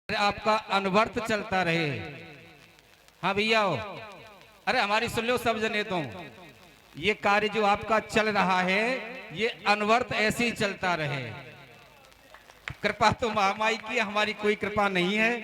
आपका अनवर्थ चलता रहे। हाँ भैया हो, अरे हमारी सुन लो सब जने। तो ये कार्य जो आपका चल रहा है ये अनवर्थ ऐसे ही चलता रहे। कृपा तो महामाई की है, हमारी कोई कृपा नहीं है।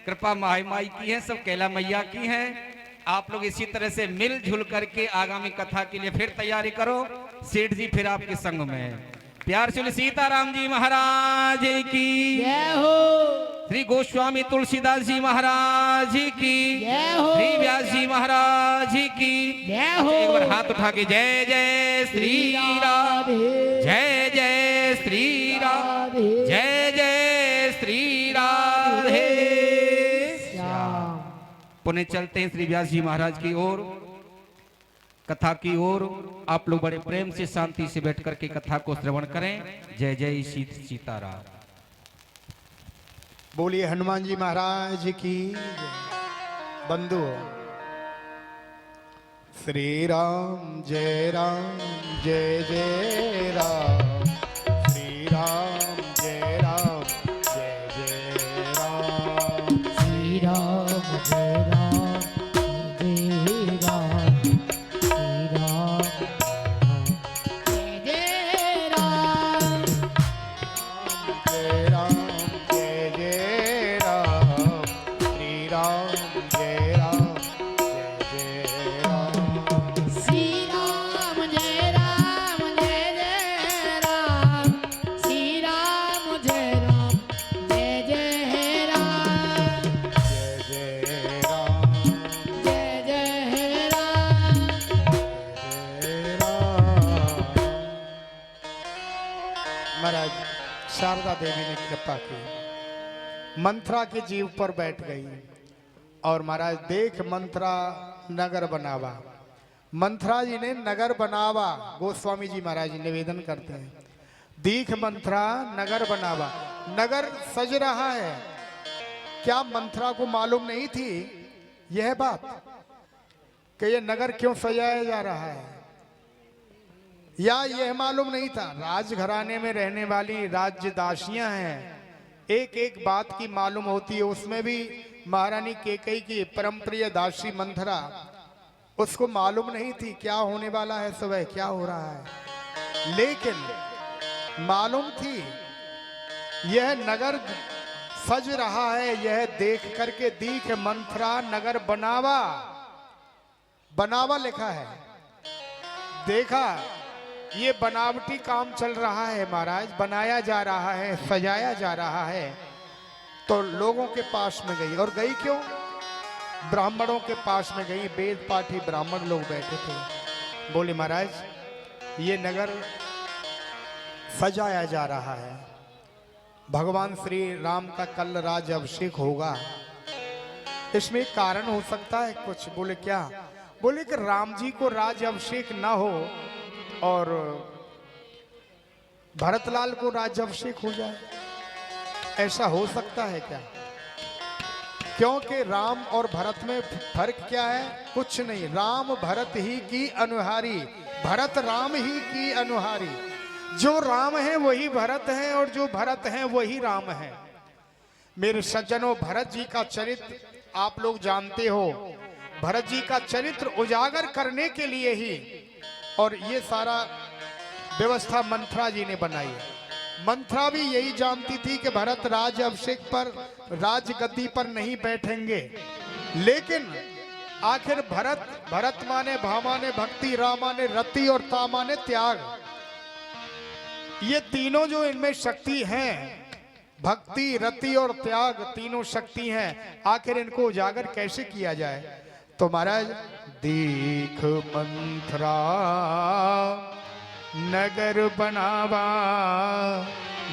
कृपा महामाई की है, सब कैला मैया की है। आप लोग इसी तरह से मिलजुल करके आगामी कथा के लिए फिर तैयारी करो। सेठ जी फिर आपके संग में। प्यार से सीताराम जी महाराज की जय हो। श्री गोस्वामी तुलसीदास जी महाराज की जय हो। श्री व्यास जी महाराज की जय हो। एक बार हाथ उठा के जय जय श्री राम, जय जय श्री राम, जय जय श्री राधे श्याम। पुणे चलते हैं श्री व्यास जी महाराज की ओर, कथा की ओर। आप लोग बड़े प्रेम से शांति से बैठ करके कथा को श्रवण करें। जय जय सीताराम। बोलिए हनुमान जी महाराज की बंधु। श्री राम जय जय राम, श्री राम जय जय राम, श्री राम जय राम, जय राम, श्री राम जय जय राम, जय राम जय जय राम, श्री राम जय जय राम, श्री राम जय राम, जय जय राम, श्री राम जय राम, जय जय राम, जय जय राम, जय जय राम। जय राम। महाराज शारदा देवी ने कृपा की, मंत्रा के जीव पर बैठ गई और महाराज देख मंत्रा नगर बनावा। मंत्रा जी ने नगर बनावा। गोस्वामी जी महाराज जी निवेदन करते हैं, दीख मंत्रा नगर बनावा। नगर सज रहा है। क्या मंत्रा को मालूम नहीं थी यह बात कि यह नगर क्यों सजाया जा रहा है, या यह मालूम नहीं था? राजघराने में रहने वाली राज्य दासियां हैं, एक एक बात की मालूम होती है। उसमें भी महारानी कैकेयी की परम प्रिय दासी मंथरा, उसको मालूम नहीं थी क्या होने वाला है, सुबह क्या हो रहा है। लेकिन मालूम थी यह नगर सज रहा है। यह देख करके दीख मंथरा नगर बनावा, बनावा लिखा है। देखा ये बनावटी काम चल रहा है महाराज, बनाया जा रहा है, सजाया जा रहा है। तो लोगों के पास में गई, और गई क्यों? ब्राह्मणों के पास में गई। वेद पाठी ब्राह्मण लोग बैठे थे। बोले महाराज ये नगर सजाया जा रहा है, भगवान श्री राम का कल राज अभिषेक होगा, इसमें एक कारण हो सकता है कुछ। बोले क्या? बोले कि राम जी को राज अभिषेक ना हो और भरतलाल को राज अभिषेक हो जाए, ऐसा हो सकता है क्या? क्योंकि राम और भरत में फर्क क्या है? कुछ नहीं। राम भरत ही की अनुहारी, भरत राम ही की अनुहारी। जो राम है वही भरत है, और जो भरत है वही राम है। मेरे सज्जनों, भरत जी का चरित्र आप लोग जानते हो। भरत जी का चरित्र उजागर करने के लिए ही और ये सारा व्यवस्था मंथरा जी ने बनाई है। मंथरा भी यही जानती थी कि भरत राज अभिषेक पर, राज गद्दी पर नहीं बैठेंगे। लेकिन आखिर भरत माने भा माने भक्ति, राम माने रति और ता माने त्याग। ये तीनों जो इनमें शक्ति हैं, भक्ति रति और त्याग, तीनों शक्ति हैं। आखिर इनको उजागर कैसे किया जाए? तो महाराज दीख मंथरा नगर बनावा,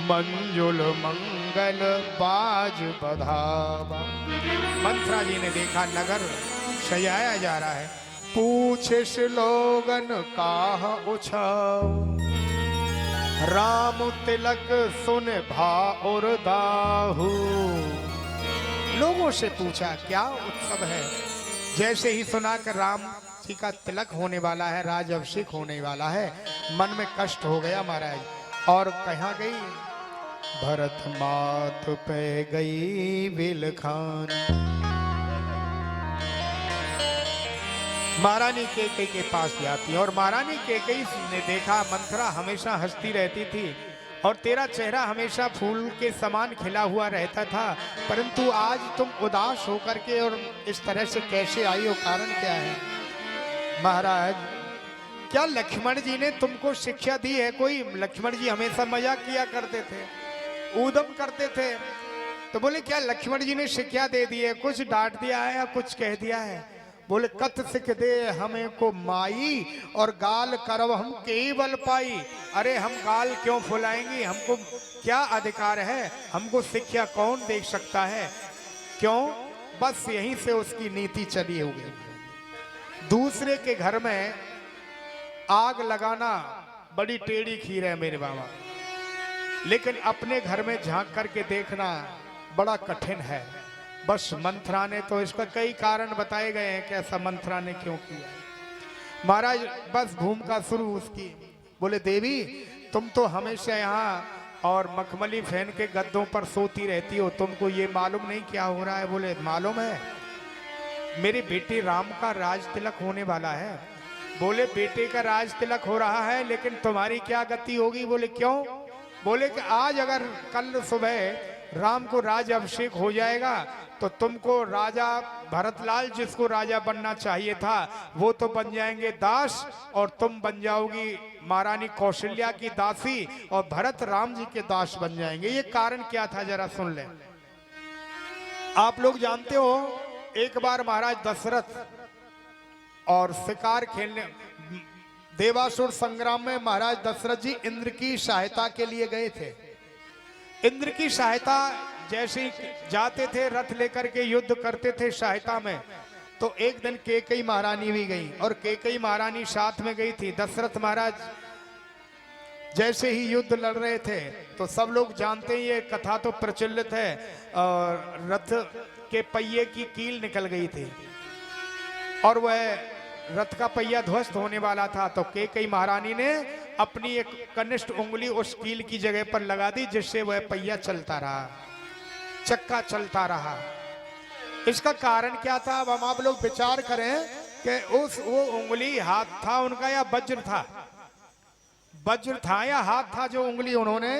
मंजुल मंगल बाज बधावा। मंथरा जी ने देखा नगर सजाया जा रहा है। पूछे श्लोगन काह उछाओ, राम तिलक सुन भा और दाहू। लोगों से पूछा क्या उत्सव है। जैसे ही सुना कि राम जी का तिलक होने वाला है, राज अभिषेक होने वाला है, मन में कष्ट हो गया महाराज। और कहाँ गई भरत मात पे गई विलखान। महारानी केकई के पास जाती और महारानी केकई ने देखा मंथरा हमेशा हंसती रहती थी और तेरा चेहरा हमेशा फूल के समान खिला हुआ रहता था, परंतु आज तुम उदास होकर के और इस तरह से कैसे आई हो, कारण क्या है? महाराज, क्या लक्ष्मण जी ने तुमको शिक्षा दी है कोई? लक्ष्मण जी हमेशा मजाक किया करते थे, ऊधम करते थे। तो बोले क्या लक्ष्मण जी ने शिक्षा दे दी है? कुछ डांट दिया है या कुछ कह दिया है? बोले कत सिख दे हमें को माई और गाल करव हम केवल पाई। अरे हम गाल क्यों फुलाएंगी, हमको क्या अधिकार है, हमको शिक्षा कौन दे सकता है? क्यों? बस यहीं से उसकी नीति चली हुई। दूसरे के घर में आग लगाना बड़ी टेढ़ी खीर है मेरे बाबा, लेकिन अपने घर में झांक करके देखना बड़ा कठिन है। बस मंथरा ने तो इसका कई कारण बताए गए हैं कि ऐसा मंथरा ने क्यों किया। महाराज बस भूमिका शुरू उसकी। बोले देवी तुम तो हमेशा यहाँ और मखमली फैन के गद्दों पर सोती रहती हो, तुमको ये मालूम नहीं क्या हो रहा है? बोले मालूम है, मेरे बेटे राम का राज तिलक होने वाला है। बोले बेटे का राज तिलक हो रहा है, लेकिन तुम्हारी क्या गति होगी? बोले क्यों? बोले कि आज अगर कल सुबह राम को राज अभिषेक हो जाएगा तो तुमको राजा भरतलाल जिसको राजा बनना चाहिए था वो तो बन जाएंगे दास, और तुम बन जाओगी महारानी कौशल्या की दासी और भरत राम जी के दास बन जाएंगे। ये कारण क्या था जरा सुन ले। आप लोग जानते हो एक बार महाराज दशरथ और शिकार खेलने देवासुर संग्राम में महाराज दशरथ जी इंद्र की सहायता के लिए गए थे। इंद्र की सहायता जैसे ही जाते थे रथ लेकर के युद्ध करते थे सहायता में, तो एक दिन केकई महारानी भी गई और केकई महारानी साथ में गई थी। दशरथ महाराज जैसे ही युद्ध लड़ रहे थे तो सब लोग जानते हैं, ये कथा तो प्रचलित है, और रथ के पहिए की कील निकल गई थी और वह रथ का पहिया ध्वस्त होने वाला था। तो केकई महारानी ने अपनी एक कनिष्ठ उंगली उस कील की जगह पर लगा दी, जिससे वह पहिया चलता रहा, चक्का चलता रहा। इसका कारण क्या था? अब हम आप लोग विचार करें कि वो उंगली हाथ था उनका या वज्र था? वज्र था या हाथ था जो उंगली उन्होंने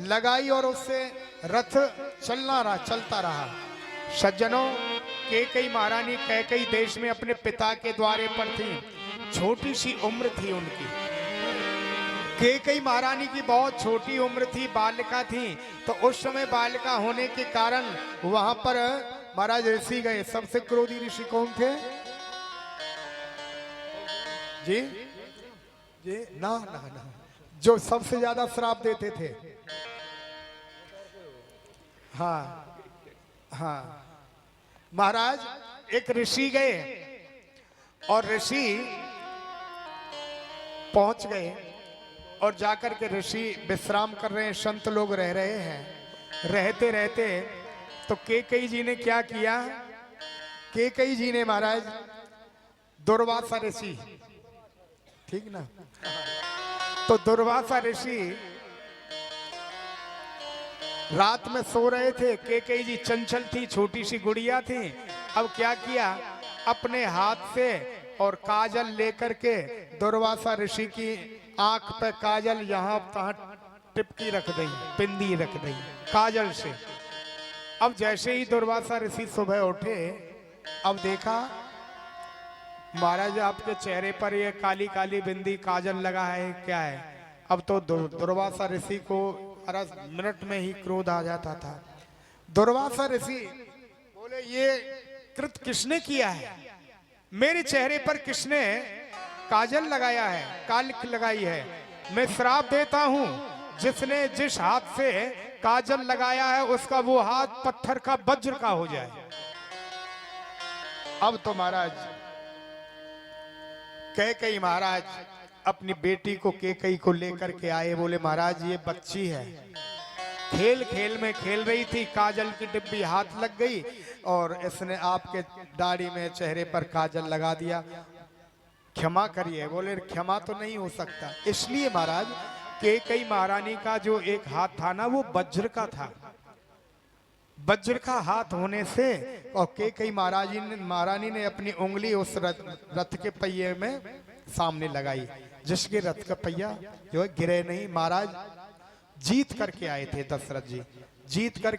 लगाई और उससे रथ चलता रहा। सज्जनों, केकई महारानी कैकई देश में अपने पिता के द्वारे पर थी, छोटी सी उम्र थी उनकी। केकई महारानी की बहुत छोटी उम्र थी, बालिका थी। तो उस समय बालिका होने के कारण वहां पर महाराज ऋषि गए। सबसे क्रोधी ऋषि कौन थे जी? जी ना ना ना, जो सबसे ज्यादा श्राप देते थे। हाँ हाँ, महाराज एक ऋषि गए और ऋषि पहुंच गए और जाकर के ऋषि विश्राम कर रहे हैं, संत लोग रह रहे हैं। रहते रहते तो केकई जी ने क्या किया? केकई जी ने महाराज दुर्वासा ऋषि, ठीक ना, तो दुर्वासा ऋषि रात में सो रहे थे। केकई जी चंचल थी, छोटी सी गुड़िया थी। अब क्या किया? अपने हाथ से और काजल लेकर के दुर्वासा ऋषि की आंख पे काजल यहाँ तहाँ टिपकी रख दी, पिंदी रख दी काजल से। अब जैसे ही दुर्वासा ऋषि सुबह उठे, अब देखा महाराज आपके चेहरे पर ये काली काली बिंदी काजल लगा है, क्या है? अब तो दुर्वासा ऋषि को मिनट में ही क्रोध आ जाता था। दुर्वासा ऋषि बोले ये कृत किसने किया है? मेरे चेहरे पर किसने काजल लगाया है, कालिक लगाई है? मैं श्राप देता हूं, जिसने जिस हाथ से काजल लगाया है उसका वो हाथ पत्थर का वज्र का हो जाए। अब तो महाराज कैकई महाराज अपनी बेटी को केकई को लेकर के आए। बोले महाराज ये बच्ची है, खेल खेल में खेल रही थी, काजल की डिब्बी हाथ लग गई और इसने आपके दाढ़ी में चेहरे पर काजल लगा दिया, क्षमा करिए। बोले क्षमा तो नहीं हो सकता, इसलिए महाराज कैकेयी महारानी का जो एक हाथ था ना वो वज्र का था। वज्र का हाथ होने से और कैकेयी महारानी ने अपनी उंगली उस रथ के पहिए में सामने लगाई, जिसके रथ का पहिया जो है गिरे नहीं। महाराज जीत करके आए थे, दशरथ जी जीत कर